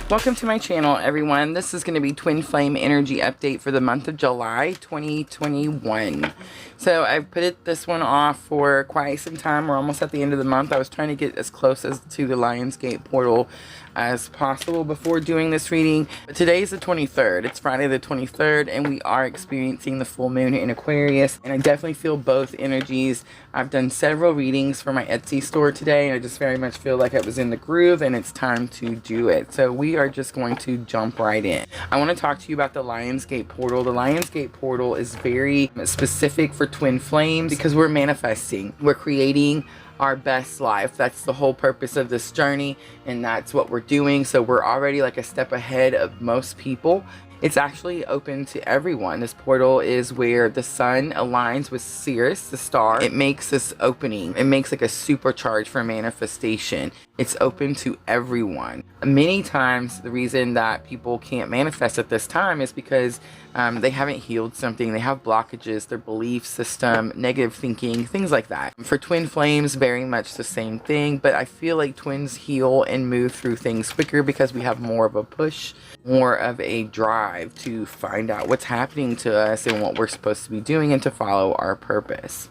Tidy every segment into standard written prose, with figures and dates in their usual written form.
Welcome to my channel, everyone. This is going to be Twin Flame Energy Update for the month of July 2021. So I've put this one off for quite some time. We're almost at the end of the month. I was trying to get as close as to the Lionsgate portal as possible before doing this reading. But today is the 23rd. It's Friday the 23rd, and we are experiencing the full moon in Aquarius. And I definitely feel both energies. I've done several readings for my Etsy store today, and I just very much feel like I was in the groove, and it's time to do it. So we are just going to jump right in. I want to talk to you about the Lionsgate portal. The Lionsgate portal is very specific for twin flames because we're manifesting. We're creating our best life. That's the whole purpose of this journey, and that's what we're doing. So we're already like a step ahead of most people. It's actually open to everyone. This portal is where the sun aligns with Sirius, the star. It makes this opening. It makes like a supercharge for manifestation. It's open to everyone. Many times the reason that people can't manifest at this time is because they haven't healed something. They have blockages, their belief system, negative thinking, things like that. For twin flames, very much the same thing, but I feel like twins heal and move through things quicker because we have more of a push, more of a drive to find out what's happening to us and what we're supposed to be doing and to follow our purpose.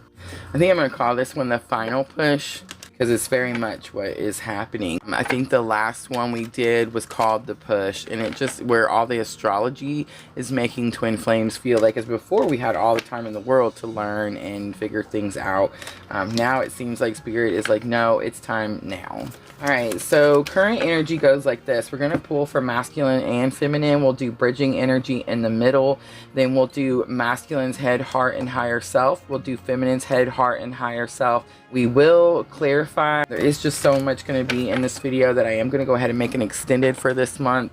I think I'm going to call this one the final push, because it's very much what is happening. I think the last one we did was called the push, and it just where all the astrology is making twin flames feel like as before we had all the time in the world to learn and figure things out. Now it seems like spirit is like, no, it's time now. Alright, so current energy goes like this. We're going to pull for masculine and feminine. We'll do bridging energy in the middle. Then we'll do masculine's head, heart, and higher self. We'll do feminine's head, heart, and higher self. We will clarify. There is just so much going to be in this video that I am going to go ahead and make an extended for this month.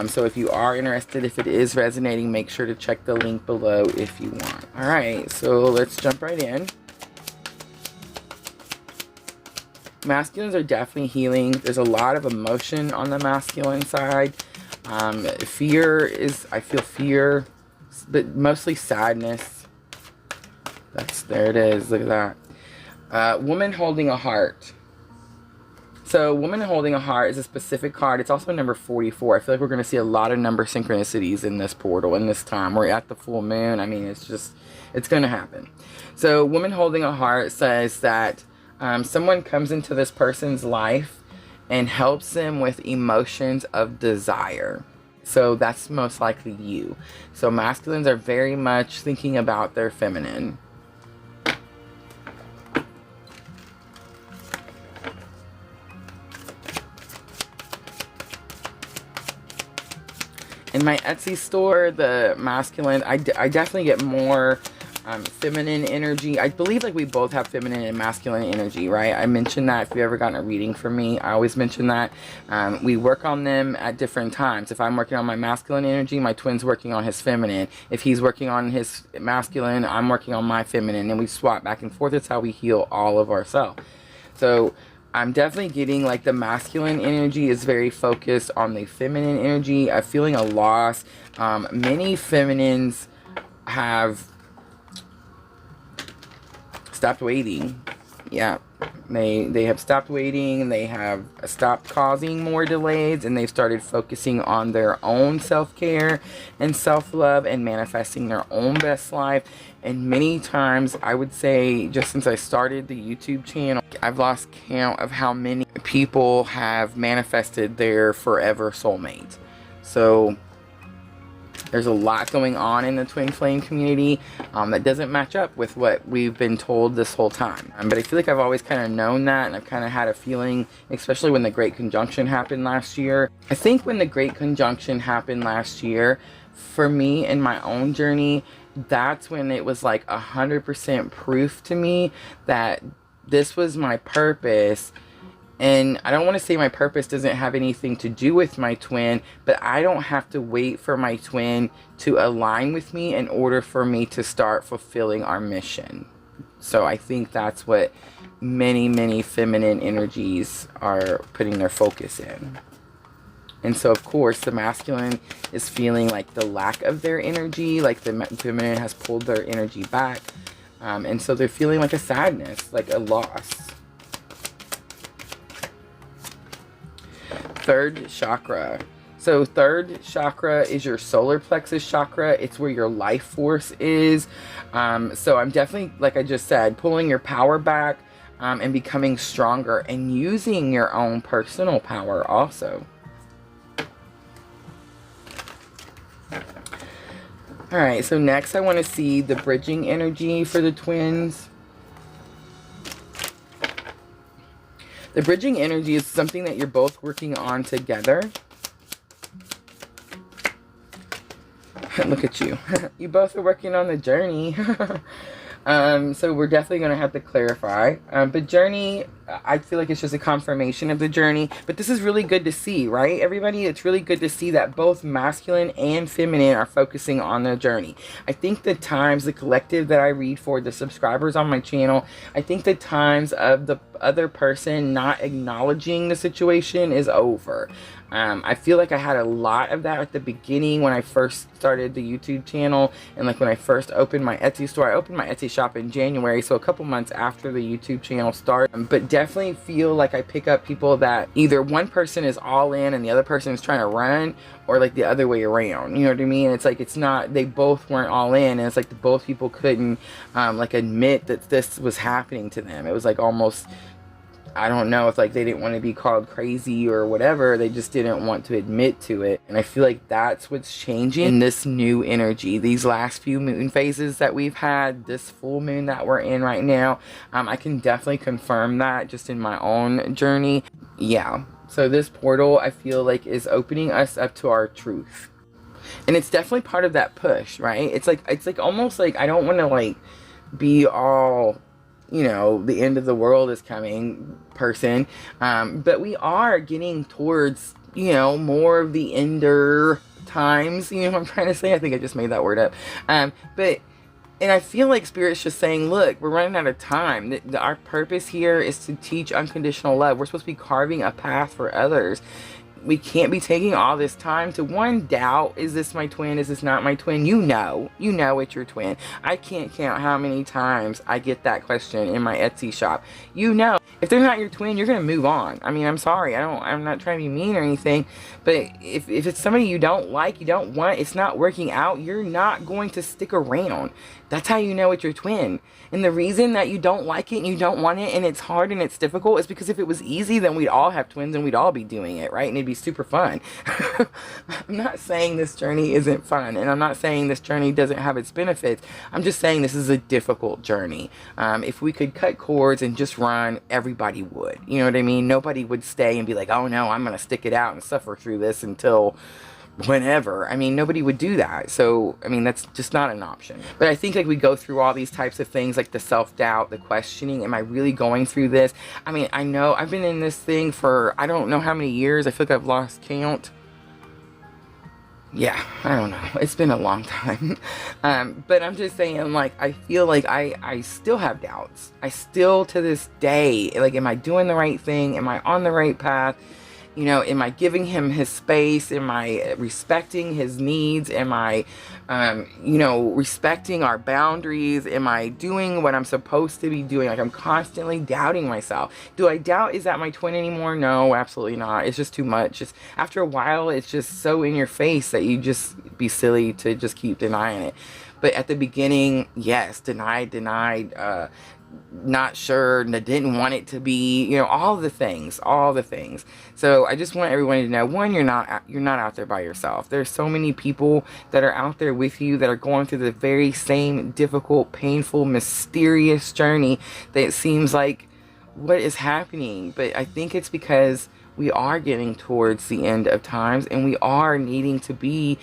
So if you are interested, if it is resonating, make sure to check the link below if you want. Alright, so let's jump right in. Masculines are definitely healing. There's a lot of emotion on the masculine side. Fear is, I feel fear, but mostly sadness. There it is. Look at that. Woman holding a heart. So woman holding a heart is a specific card. It's also number 44. I feel like we're going to see a lot of number synchronicities in this portal in this time. We're at the full moon. I mean, it's going to happen. So woman holding a heart says that someone comes into this person's life and helps them with emotions of desire. So that's most likely you. So masculines are very much thinking about their feminine. In my Etsy store, the masculine, I definitely get more feminine energy. I believe like we both have feminine and masculine energy, right? I mentioned that if you've ever gotten a reading from me, I always mention that. We work on them at different times. If I'm working on my masculine energy, my twin's working on his feminine. If he's working on his masculine, I'm working on my feminine, and we swap back and forth. It's how we heal all of ourselves. So I'm definitely getting like the masculine energy is very focused on the feminine energy. I'm feeling a loss. Many feminines have stopped waiting. Yeah, they have stopped waiting, and they have stopped causing more delays, and they've started focusing on their own self-care and self-love and manifesting their own best life. And many times, I would say, just since I started the YouTube channel, I've lost count of how many people have manifested their forever soulmate. So there's a lot going on in the twin flame community that doesn't match up with what we've been told this whole time. But I feel like I've always kind of known that, and I've kind of had a feeling, especially when the Great Conjunction happened last year. I think when the Great Conjunction happened last year, for me in my own journey, that's when it was like 100% proof to me that this was my purpose. And I don't want to say my purpose doesn't have anything to do with my twin, but I don't have to wait for my twin to align with me in order for me to start fulfilling our mission. So I think that's what many feminine energies are putting their focus in. And so, of course, the masculine is feeling like the lack of their energy, like the feminine has pulled their energy back. And so they're feeling like a sadness, like a loss. Third chakra. So third chakra is your solar plexus chakra. It's where your life force is. So I'm definitely, like I just said, pulling your power back and becoming stronger and using your own personal power also. All right, so next I want to see the bridging energy for the twins. The bridging energy is something that you're both working on together. Look at you. You both are working on the journey. So we're definitely going to have to clarify. But journey, I feel like it's just a confirmation of the journey. But this is really good to see, right? Everybody, it's really good to see that both masculine and feminine are focusing on the journey. I think the times, the collective that I read for the subscribers on my channel, I think the times of the other person not acknowledging the situation is over. I feel like I had a lot of that at the beginning when I first started the YouTube channel, and like when I first opened my Etsy store. I opened my Etsy shop in January, so a couple months after the YouTube channel started. But definitely feel like I pick up people that either one person is all in and the other person is trying to run, or like the other way around. You know what I mean? It's like, it's not, they both weren't all in, and it's like both people couldn't like admit that this was happening to them. It was like almost, I don't know if like they didn't want to be called crazy or whatever. They just didn't want to admit to it. And I feel like that's what's changing in this new energy. These last few moon phases that we've had, this full moon that we're in right now, I can definitely confirm that just in my own journey. Yeah. So this portal, I feel like, is opening us up to our truth. And it's definitely part of that push, right? It's like almost like, I don't want to like be all, you know, the end of the world is coming person. But we are getting towards, you know, more of the ender times. You know what I'm trying to say? I think I just made that word up. And I feel like Spirit's just saying, look, we're running out of time. Our purpose here is to teach unconditional love. We're supposed to be carving a path for others. We can't be taking all this time to, one, doubt, is this my twin, is this not my twin? You know it's your twin. I can't count how many times I get that question in my Etsy shop. You know, if they're not your twin, you're going to move on. I mean, I'm sorry, I'm not trying to be mean or anything, but if it's somebody you don't like, you don't want, it's not working out, you're not going to stick around. That's how you know it's your twin. And the reason that you don't like it and you don't want it and it's hard and it's difficult is because if it was easy, then we'd all have twins and we'd all be doing it, right? And it'd be super fun. I'm not saying this journey isn't fun, and I'm not saying this journey doesn't have its benefits. I'm just saying this is a difficult journey. If we could cut cords and just run, everybody would. You know what I mean? Nobody would stay and be like, oh no, I'm going to stick it out and suffer through this until whenever. I mean, nobody would do that. So, I mean, that's just not an option. But I think like we go through all these types of things, like the self-doubt, the questioning, am I really going through this? I mean, I know I've been in this thing for, I don't know how many years. I feel like I've lost count. Yeah, I don't know. It's been a long time. But I'm just saying, like, I feel like I still have doubts. I still, to this day, like, am I doing the right thing? Am I on the right path? You know, am I giving him his space? Am I respecting his needs? Am I, you know, respecting our boundaries? Am I doing what I'm supposed to be doing? Like, I'm constantly doubting myself. Do I doubt, is that my twin anymore? No, absolutely not. It's just too much. Just after a while, it's just so in your face that you just be silly to just keep denying it. But at the beginning, yes, denied, not sure, didn't want it to be, you know, all the things. So I just want everyone to know, one, you're not out there by yourself. There's so many people that are out there with you that are going through the very same difficult, painful, mysterious journey that it seems like, what is happening? But I think it's because we are getting towards the end of times, and we are needing to be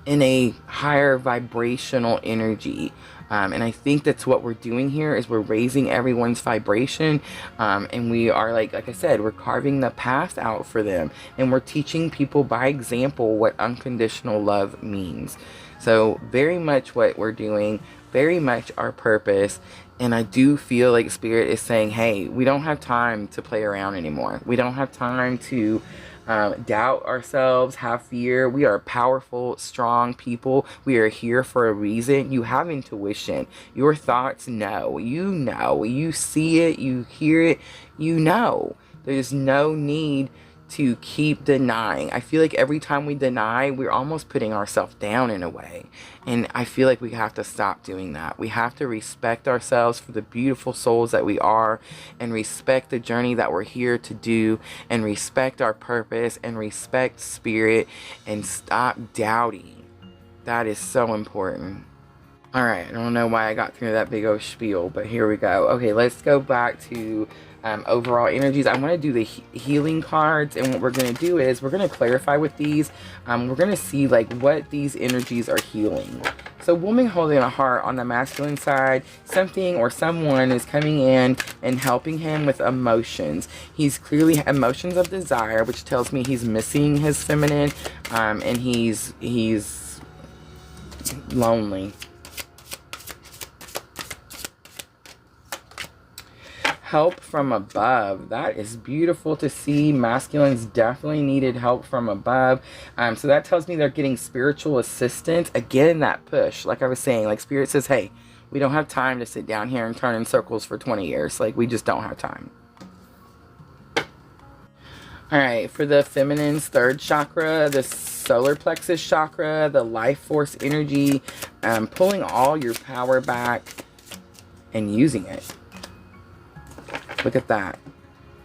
in a higher vibrational energy. And I think that's what we're doing here, is we're raising everyone's vibration. And we are, like I said, we're carving the path out for them. And we're teaching people by example what unconditional love means. So very much what we're doing, very much our purpose. And I do feel like Spirit is saying, hey, we don't have time to play around anymore. We don't have time to doubt ourselves, have fear. We are powerful, strong people. We are here for a reason. You have intuition. Your thoughts know. You see it, you hear it, you know. There's no need to keep denying. I feel like every time we deny, we're almost putting ourselves down in a way. And I feel like we have to stop doing that. We have to respect ourselves for the beautiful souls that we are, and respect the journey that we're here to do, and respect our purpose, and respect spirit, and stop doubting. That is so important. All right, I don't know why I got through that big old spiel, but here we go. Okay, let's go back to overall energies. I want to do the healing cards, and what we're going to do is we're going to clarify with these. We're going to see like what these energies are healing. So woman holding a heart on the masculine side, something or someone is coming in and helping him with emotions. He's clearly emotions of desire, which tells me he's missing his feminine, and he's lonely. Help from above. That is beautiful to see. Masculines definitely needed help from above. So that tells me they're getting spiritual assistance. Again, that push. Like I was saying, like Spirit says, hey, we don't have time to sit down here and turn in circles for 20 years. Like, we just don't have time. All right, for the feminine's third chakra, the solar plexus chakra, the life force energy, pulling all your power back and using it. Look at that.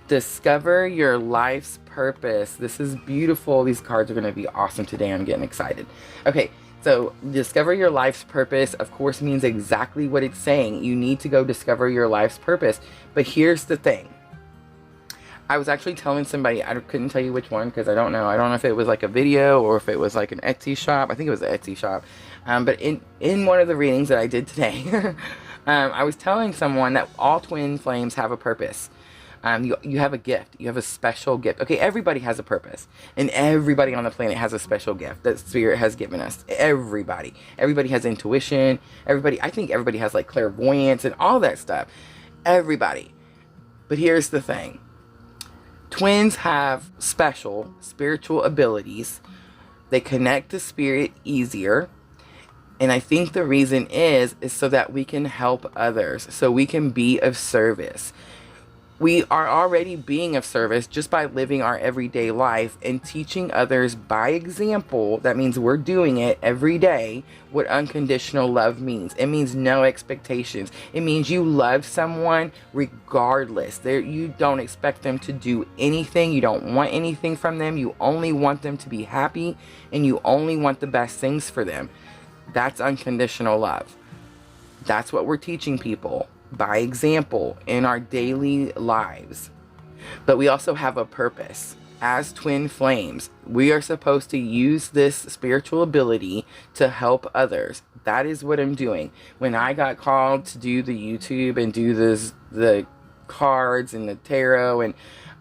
Discover your life's purpose. This is beautiful. These cards are going to be awesome today. I'm getting excited. Okay, so discover your life's purpose, of course, means exactly what it's saying. You need to go discover your life's purpose. But here's the thing. I was actually telling somebody, I couldn't tell you which one because I don't know. I don't know if it was like a video or if it was like an Etsy shop. I think it was an Etsy shop. But in one of the readings that I did today, I was telling someone that all twin flames have a purpose. You have a gift. You have a special gift. Okay, everybody has a purpose. And everybody on the planet has a special gift that Spirit has given us. Everybody. Everybody has intuition. I think everybody has like clairvoyance and all that stuff. Everybody. But here's the thing. Twins have special spiritual abilities. They connect to Spirit easier. And I think the reason is so that we can help others, so we can be of service. We are already being of service just by living our everyday life and teaching others by example. That means we're doing it every day, what unconditional love means. It means no expectations. It means you love someone regardless. You don't expect them to do anything. You don't want anything from them. You only want them to be happy, and you only want the best things for them. That's unconditional love. That's what we're teaching people by example in our daily lives. But we also have a purpose. As twin flames, we are supposed to use this spiritual ability to help others. That is what I'm doing. When I got called to do the YouTube and do the cards and the tarot, and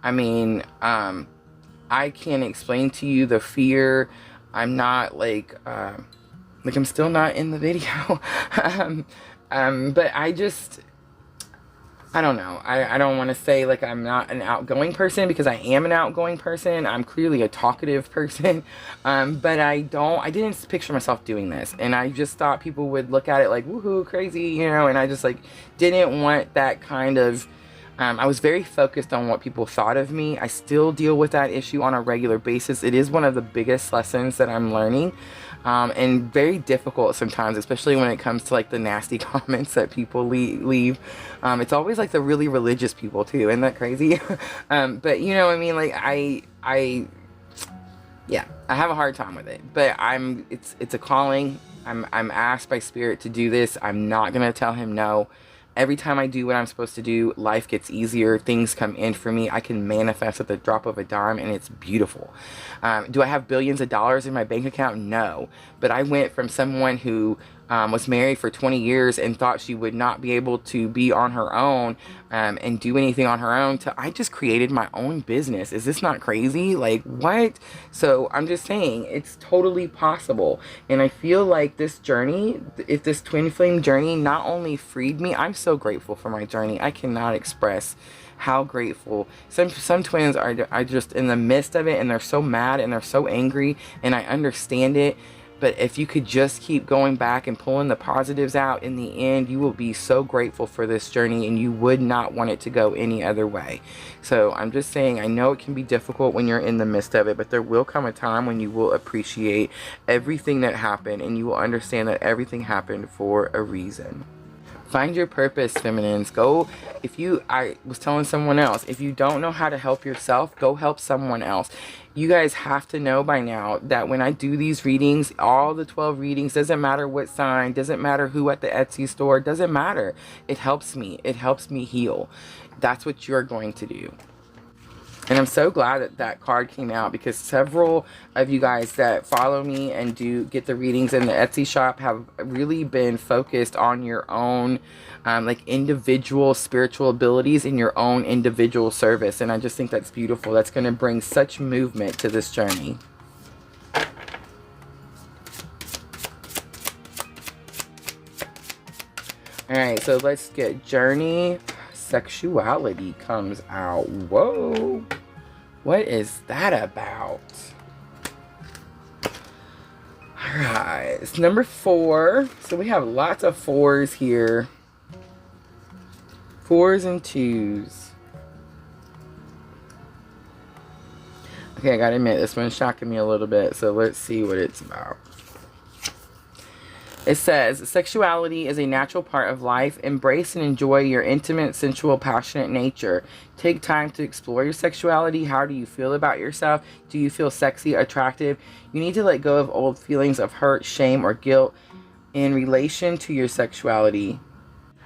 I mean, I can't explain to you the fear. I'm not like I'm still not in the video. But I don't know. I don't want to say like I'm not an outgoing person, because I am an outgoing person. I'm clearly a talkative person. But I didn't picture myself doing this. And I just thought people would look at it like, woohoo, crazy, you know, and I just like didn't want that kind of, I was very focused on what people thought of me. I still deal with that issue on a regular basis. It is one of the biggest lessons that I'm learning. And very difficult sometimes, especially when it comes to like the nasty comments that people leave. It's always like the really religious people too. Isn't that crazy? But you know what I mean? Like yeah, I have a hard time with it, but it's a calling. I'm asked by Spirit to do this. I'm not going to tell him no. Every time I do what I'm supposed to do, life gets easier. Things come in for me. I can manifest at the drop of a dime, and it's beautiful. Do I have billions of dollars in my bank account? No. But I went from someone who was married for 20 years and thought she would not be able to be on her own and do anything on her own to I just created my own business. Is this not crazy? Like, what? So I'm just saying it's totally possible. And I feel like this journey, if this twin flame journey not only freed me, I'm so grateful for my journey. I cannot express how grateful. Some twins are just in the midst of it, and they're so mad and they're so angry, and I understand it. But if you could just keep going back and pulling the positives out, in the end, you will be so grateful for this journey and you would not want it to go any other way. So I'm just saying, I know it can be difficult when you're in the midst of it, but there will come a time when you will appreciate everything that happened and you will understand that everything happened for a reason. Find your purpose, feminines. Go, I was telling someone else, if you don't know how to help yourself, go help someone else. You guys have to know by now that when I do these readings, all the 12 readings, doesn't matter what sign, doesn't matter who at the Etsy store, doesn't matter. It helps me. It helps me heal. That's what you're going to do. And I'm so glad that that card came out, because several of you guys that follow me and do get the readings in the Etsy shop have really been focused on your own like individual spiritual abilities in your own individual service. And I just think that's beautiful. That's going to bring such movement to this journey. Alright, so let's get journey. Sexuality comes out. Whoa. What is that about? Alright, it's number 4. So we have lots of 4s here. 4s and 2s. Okay, I gotta admit, this one's shocking me a little bit. So let's see what it's about. It says, sexuality is a natural part of life. Embrace and enjoy your intimate, sensual, passionate nature. Take time to explore your sexuality. How do you feel about yourself? Do you feel sexy, attractive? You need to let go of old feelings of hurt, shame, or guilt in relation to your sexuality.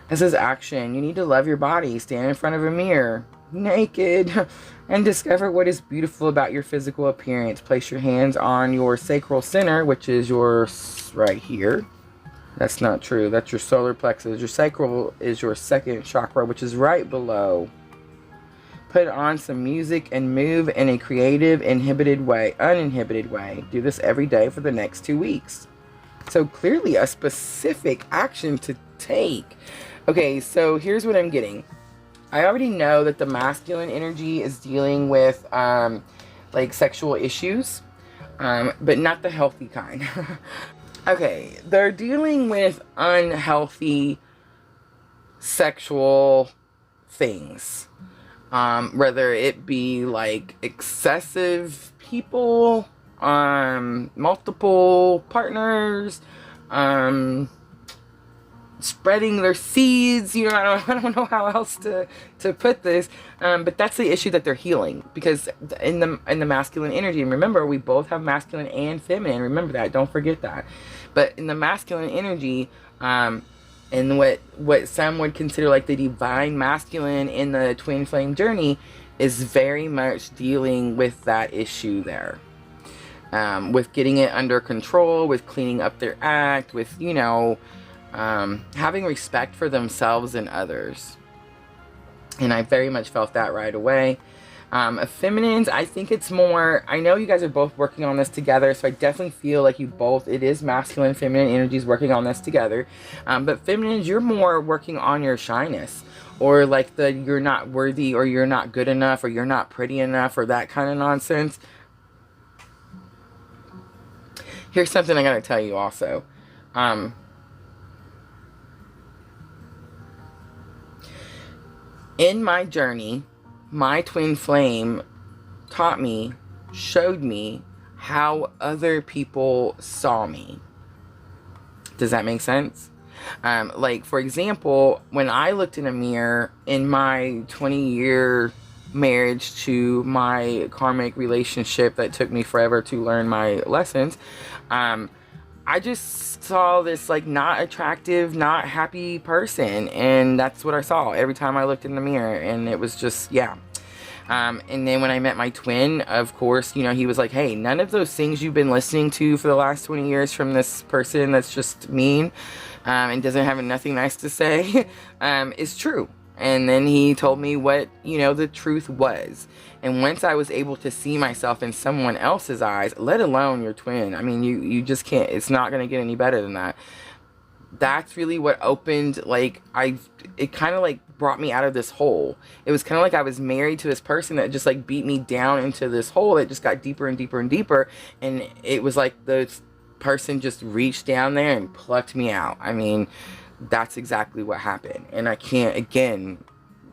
This is action. You need to love your body. Stand in front of a mirror, naked, and discover what is beautiful about your physical appearance. Place your hands on your sacral center, which is right here. That's not true. That's your solar plexus. Your sacral is your second chakra, which is right below. Put on some music and move in a creative, uninhibited way. Do this every day for the next 2 weeks. So clearly a specific action to take. Okay, so here's what I'm getting. I already know that the masculine energy is dealing with like sexual issues, but not the healthy kind. Okay, they're dealing with unhealthy sexual things. Whether it be like excessive people, multiple partners, spreading their seeds, you know, I don't know how else to put this, but that's the issue that they're healing, because in the masculine energy, and remember, we both have masculine and feminine, remember that, don't forget that. But in the masculine energy, and what some would consider like the divine masculine in the twin flame journey, is very much dealing with that issue there, with getting it under control, with cleaning up their act, with, you know, having respect for themselves and others. And I very much felt that right away. Feminines, I think it's more, I know you guys are both working on this together, so I definitely feel like you both, it is masculine, feminine energies working on this together. But feminines, you're more working on your shyness, or like the you're not worthy, or you're not good enough, or you're not pretty enough, or that kind of nonsense. Here's something I gotta tell you also. In my journey, my twin flame taught me, showed me how other people saw me. Does that make sense? Like, for example, when I looked in a mirror in my 20-year marriage to my karmic relationship that took me forever to learn my lessons, I just saw this like not attractive, not happy person, and that's what I saw every time I looked in the mirror, and it was just, yeah. And then when I met my twin, of course, you know, he was like, hey, none of those things you've been listening to for the last 20 years from this person that's just mean and doesn't have nothing nice to say is true. And then he told me what, you know, the truth was. And once I was able to see myself in someone else's eyes, let alone your twin, I mean, you just can't, it's not going to get any better than that. That's really what opened, like, it kind of like brought me out of this hole. It was kind of like I was married to this person that just like beat me down into this hole that just got deeper and deeper and deeper. And it was like the person just reached down there and plucked me out. I mean, that's exactly what happened. And I can't, again,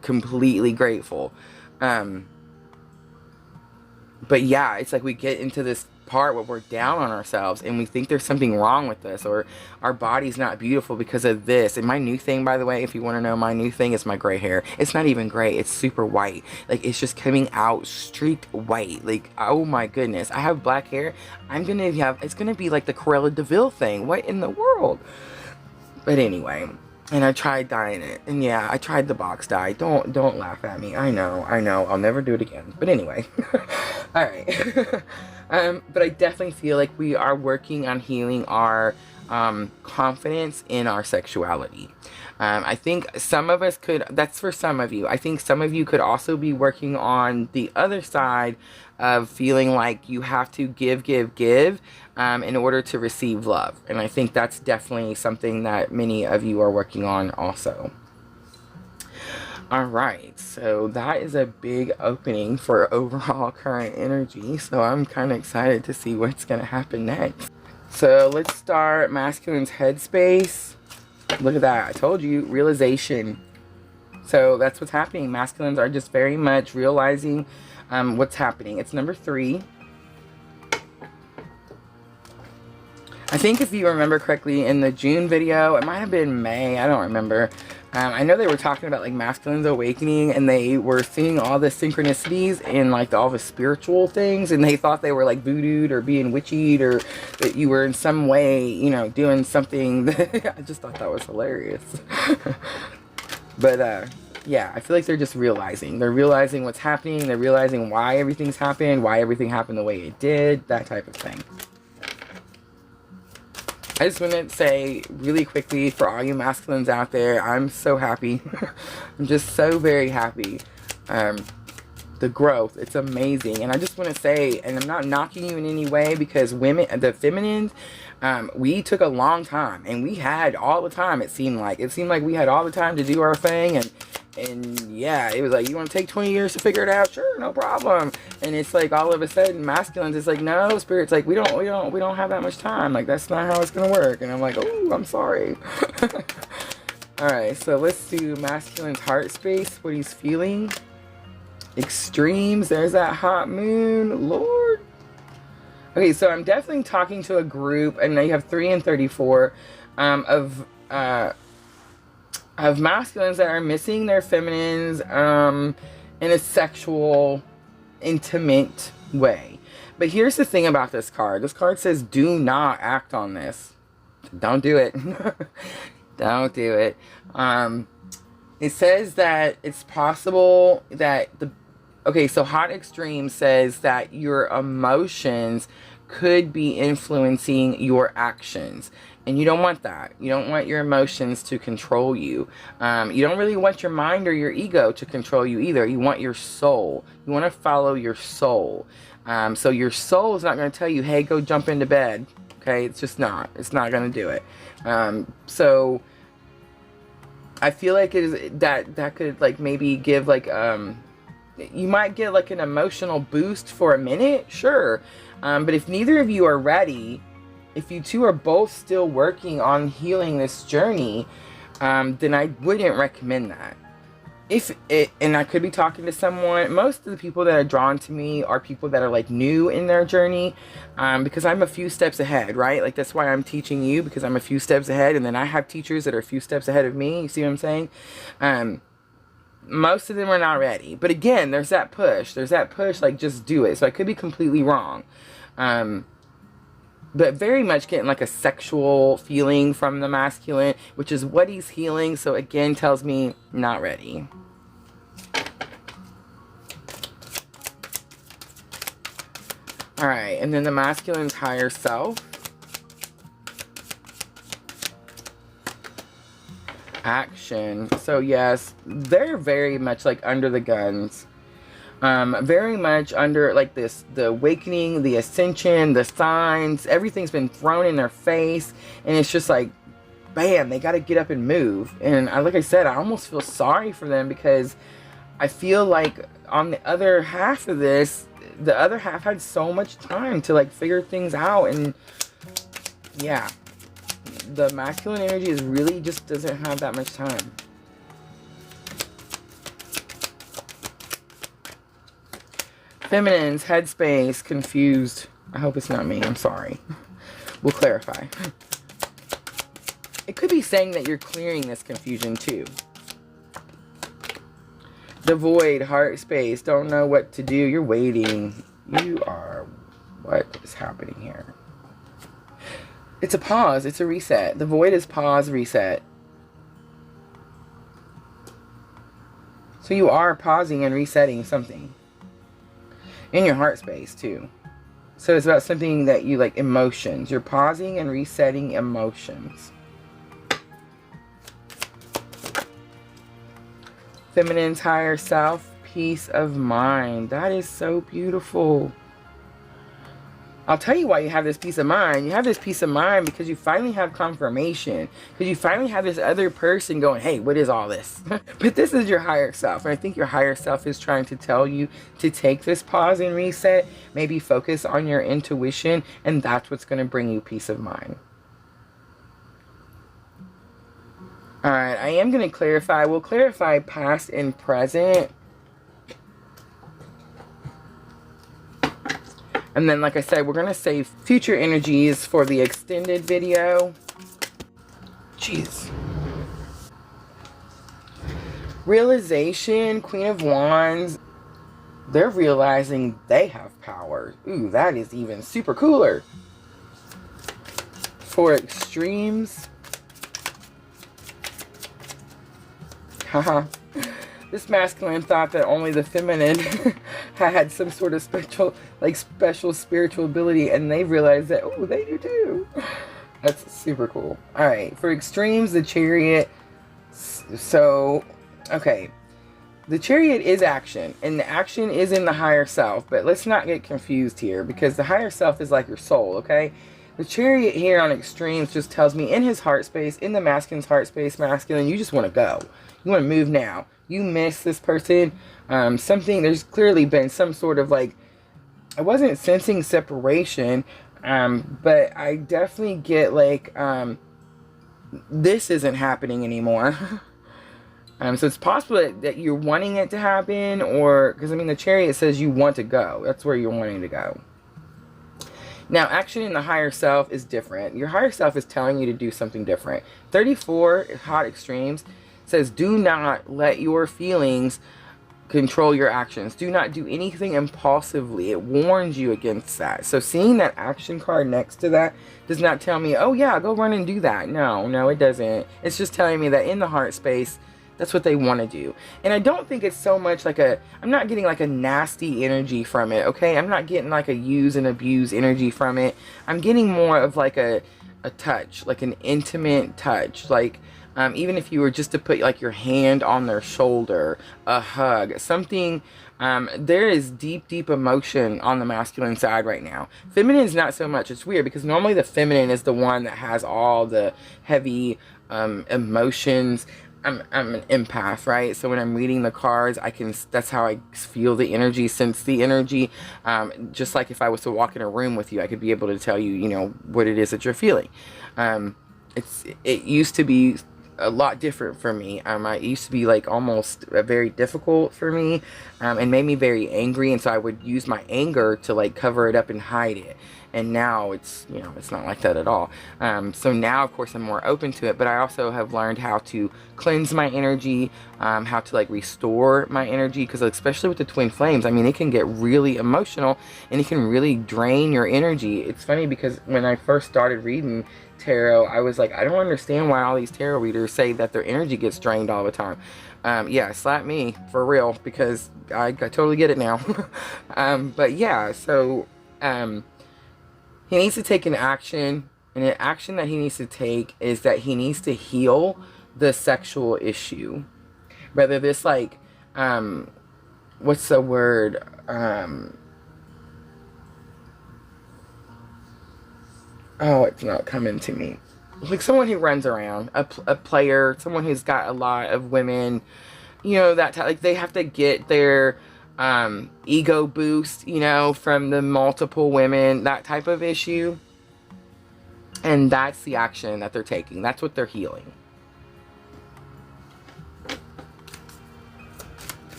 completely grateful. But yeah, it's like we get into this part where we're down on ourselves and we think there's something wrong with us, or our body's not beautiful because of this. And my new thing, by the way, if you want to know, my new thing is my gray hair. It's not even gray, it's super white. Like, it's just coming out streaked white. Like, oh my goodness, I have black hair. It's gonna be like the Cruella de Vil thing. What in the world? But anyway, and I tried dyeing it, and yeah, I tried the box dye. Don't laugh at me. I know, I'll never do it again. But anyway, all right. But I definitely feel like we are working on healing our confidence in our sexuality. I think some of us could, that's for some of you. I think some of you could also be working on the other side of feeling like you have to give in order to receive love. And I think that's definitely something that many of you are working on also. All right, so that is a big opening for overall current energy. So I'm kind of excited to see what's going to happen next. So let's start masculine's headspace. Look at that. I told you, realization. So that's what's happening. Masculines are just very much realizing what's happening. It's number 3. I think if you remember correctly in the June video, it might have been May, I don't remember. I know they were talking about like masculine's awakening, and they were seeing all the synchronicities and like all the spiritual things, and they thought they were like voodooed or being witched, or that you were in some way, you know, doing something. I just thought that was hilarious. But yeah, I feel like they're just realizing. They're realizing what's happening. They're realizing why everything's happened, why everything happened the way it did, that type of thing. I just want to say really quickly for all you masculines out there, I'm so happy. I'm just so very happy. The growth, it's amazing. And I just want to say, and I'm not knocking you in any way, because women, the feminines, we took a long time, and we had all the time. It seemed like we had all the time to do our thing, and yeah, it was like, you want to take 20 years to figure it out? Sure, no problem. And it's like all of a sudden masculines, it's like, no, spirit's like, we don't have that much time. Like, that's not how it's gonna work. And I'm like, oh, I'm sorry. All right, so let's do masculine's heart space, what he's feeling. Extremes, there's that hot moon, Lord. Okay, so I'm definitely talking to a group, and you have 3 and 34 of masculines that are missing their feminines in a sexual, intimate way. But here's the thing about this card. This card says, do not act on this. Don't do it. Don't do it. It says that it's possible that okay, so hot extreme says that your emotions could be influencing your actions. And you don't want that. You don't want your emotions to control you. You don't really want your mind or your ego to control you either. You want your soul. You want to follow your soul. So your soul is not going to tell you, hey, go jump into bed. Okay, it's just not. It's not going to do it. So I feel like it is that could like maybe give like you might get like an emotional boost for a minute, sure. But if neither of you are ready, if you two are both still working on healing this journey, then I wouldn't recommend that. And I could be talking to someone, most of the people that are drawn to me are people that are like new in their journey, because I'm a few steps ahead, right? Like, that's why I'm teaching you, because I'm a few steps ahead, and then I have teachers that are a few steps ahead of me. You see what I'm saying? Most of them are not ready. But again, there's that push, like, just do it. So I could be completely wrong. But very much getting like a sexual feeling from the masculine, which is what he's healing. So again, tells me not ready. All right, and then the masculine's higher self. Action. So yes, they're very much like under the guns. Very much under like this, the awakening, the ascension, the signs, everything's been thrown in their face, and it's just like, bam, they got to get up and move. And like I said, I almost feel sorry for them, because I feel like on the other half of this, the other half had so much time to like figure things out, and Yeah. The masculine energy is really just doesn't have that much time. Feminine's headspace, confused. I hope it's not me. I'm sorry. We'll clarify. It could be saying that you're clearing this confusion too. Devoid, heart space, don't know what to do. You're waiting. You are... What is happening here? It's a pause. It's a reset. The void is pause, reset. So you are pausing and resetting something. In your heart space too. So it's about something that you like, emotions. You're pausing and resetting emotions. Feminine's higher self, peace of mind. That is so beautiful. I'll tell you why you have this peace of mind. You have this peace of mind because you finally have confirmation. Because you finally have this other person going, hey, what is all this? But this is your higher self. And I think your higher self is trying to tell you to take this pause and reset. Maybe focus on your intuition. And that's what's going to bring you peace of mind. Alright, I am going to clarify. We'll clarify past and present. And then, like I said, we're going to save future energies for the extended video. Jeez. Realization, Queen of Wands. They're realizing they have power. Ooh, that is even super cooler. For extremes. Haha. This masculine thought that only the feminine had some sort of special spiritual ability, and they realized that, oh, they do too. That's super cool. All right, for extremes, the Chariot. So, okay, the Chariot is action, and the action is in the higher self. But let's not get confused here, because the higher self is like your soul. Okay, the Chariot here on extremes just tells me in his heart space, in the masculine's heart space, masculine, you just want to go. You want to move now. You miss this person. Something, there's clearly been some sort of like, I wasn't sensing separation, but I definitely get like, this isn't happening anymore. So it's possible that you're wanting it to happen, or, because I mean the Chariot says you want to go. That's where you're wanting to go. Now, action in the higher self is different. Your higher self is telling you to do something different. 34, hot extremes, says do not let your feelings control your actions. Do not do anything impulsively. It warns you against that. So seeing that action card next to that does not tell me, oh yeah, go run and do that. No, it doesn't. It's just telling me that in the heart space, that's what they want to do. And I don't think it's so much like I'm not getting like a nasty energy from it, okay? I'm not getting like a use and abuse energy from it. I'm getting more of like a touch, like an intimate touch, like, even if you were just to put like your hand on their shoulder, a hug, something, there is deep emotion on the masculine side right now. Feminine is not so much. It's weird because normally the feminine is the one that has all the heavy emotions. I'm an empath, right? So when I'm reading the cards, that's how I feel the energy, sense the energy. Just like if I was to walk in a room with you, I could be able to tell you, you know, what it is that you're feeling. It used to be a lot different for me. It used to be like almost very difficult for me, and made me very angry, and so I would use my anger to like cover it up and hide it. And now it's, you know, it's not like that at all. So now, of course, I'm more open to it, but I also have learned how to cleanse my energy, how to like restore my energy, because especially with the twin flames, I mean, it can get really emotional and it can really drain your energy. It's funny because when I first started reading tarot, I was like, I don't understand why all these tarot readers say that their energy gets drained all the time. Yeah, slap me for real, because I totally get it now. But yeah, so he needs to take an action, and an action that he needs to take is that he needs to heal the sexual issue. Whether this like, what's the word? Oh, it's not coming to me. Like someone who runs around, a player, someone who's got a lot of women, you know, that like they have to get their ego boost, you know, from the multiple women, that type of issue. And that's the action that they're taking. That's what they're healing.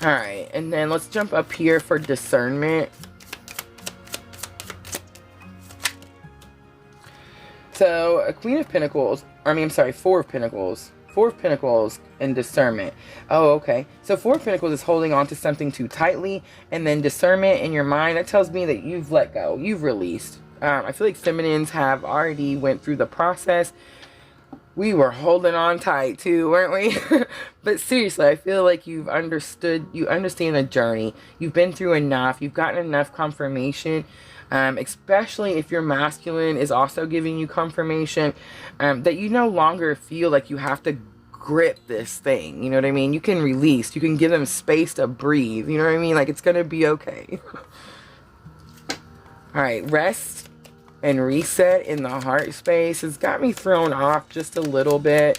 All right, and then let's jump up here for discernment. So, a Queen of Pentacles, I'm sorry, Four of Pentacles. Four of Pentacles and discernment. Oh, okay. So, Four of Pentacles is holding on to something too tightly, and then discernment in your mind, that tells me that you've let go. You've released. I feel like feminines have already went through the process. We were holding on tight too, weren't we? But seriously, I feel like you understand the journey. You've been through enough. You've gotten enough confirmation, especially if your masculine is also giving you confirmation, that you no longer feel like you have to grip this thing. You know what I mean? You can release. You can give them space to breathe. You know what I mean? Like, it's going to be okay. All right, rest and reset in the heart space has got me thrown off just a little bit,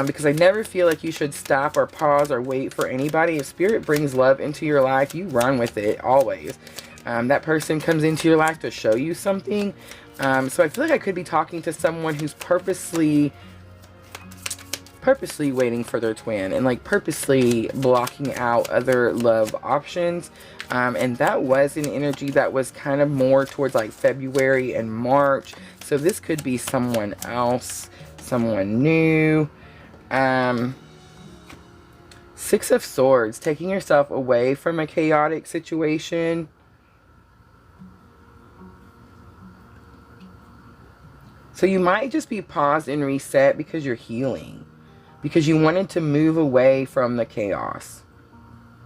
because I never feel like you should stop or pause or wait for anybody. If spirit brings love into your life, you run with it always. That person comes into your life to show you something. So I feel like I could be talking to someone who's purposely waiting for their twin and like purposely blocking out other love options. And that was an energy that was kind of more towards like February and March. So this could be someone else, someone new. Six of Swords, taking yourself away from a chaotic situation. So you might just be paused and reset because you're healing, because you wanted to move away from the chaos.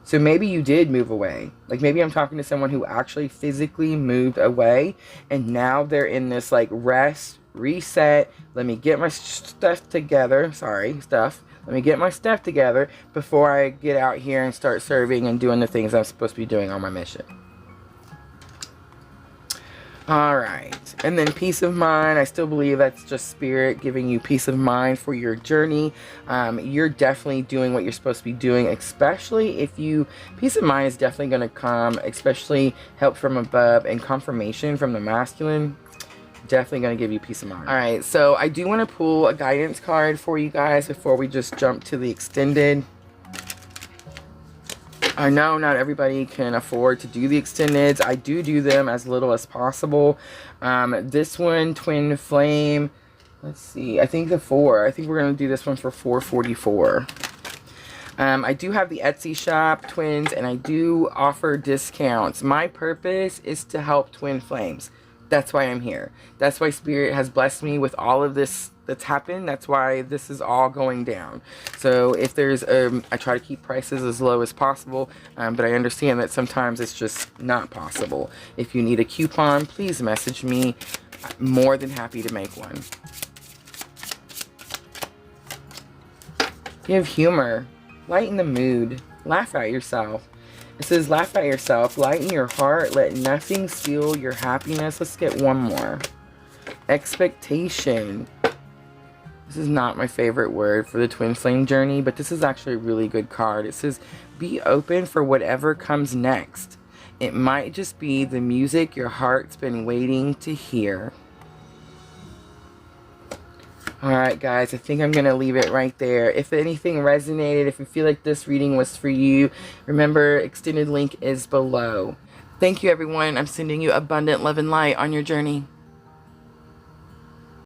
So maybe you did move away. Like maybe I'm talking to someone who actually physically moved away, and now they're in this like rest, reset. Let me get my stuff together. Let me get my stuff together before I get out here and start serving and doing the things I'm supposed to be doing on my mission. All right, and then peace of mind. I still believe that's just spirit giving you peace of mind for your journey. You're definitely doing what you're supposed to be doing, especially if you, peace of mind is definitely going to come, especially help from above and confirmation from the masculine. Definitely going to give you peace of mind. All right, so I do want to pull a guidance card for you guys before we just jump to the extended. I know not everybody can afford to do the extendeds. I do them as little as possible. This one, Twin Flame, let's see, I think we're going to do this one for $4.44. I do have the Etsy shop, Twins, and I do offer discounts. My purpose is to help twin flames. That's why I'm here. That's why Spirit has blessed me with all of this that's happened. That's why this is all going down. So if there's I try to keep prices as low as possible, but I understand that sometimes it's just not possible. If you need a coupon, please message me. I'm more than happy to make one. Give humor, lighten the mood, laugh at yourself. It says, laugh at yourself, lighten your heart, let nothing steal your happiness. Let's get one more. Expectation. This is not my favorite word for the twin flame journey, but this is actually a really good card. It says, be open for whatever comes next. It might just be the music your heart's been waiting to hear. Alright guys, I think I'm going to leave it right there. If anything resonated, if you feel like this reading was for you, remember, extended link is below. Thank you everyone. I'm sending you abundant love and light on your journey.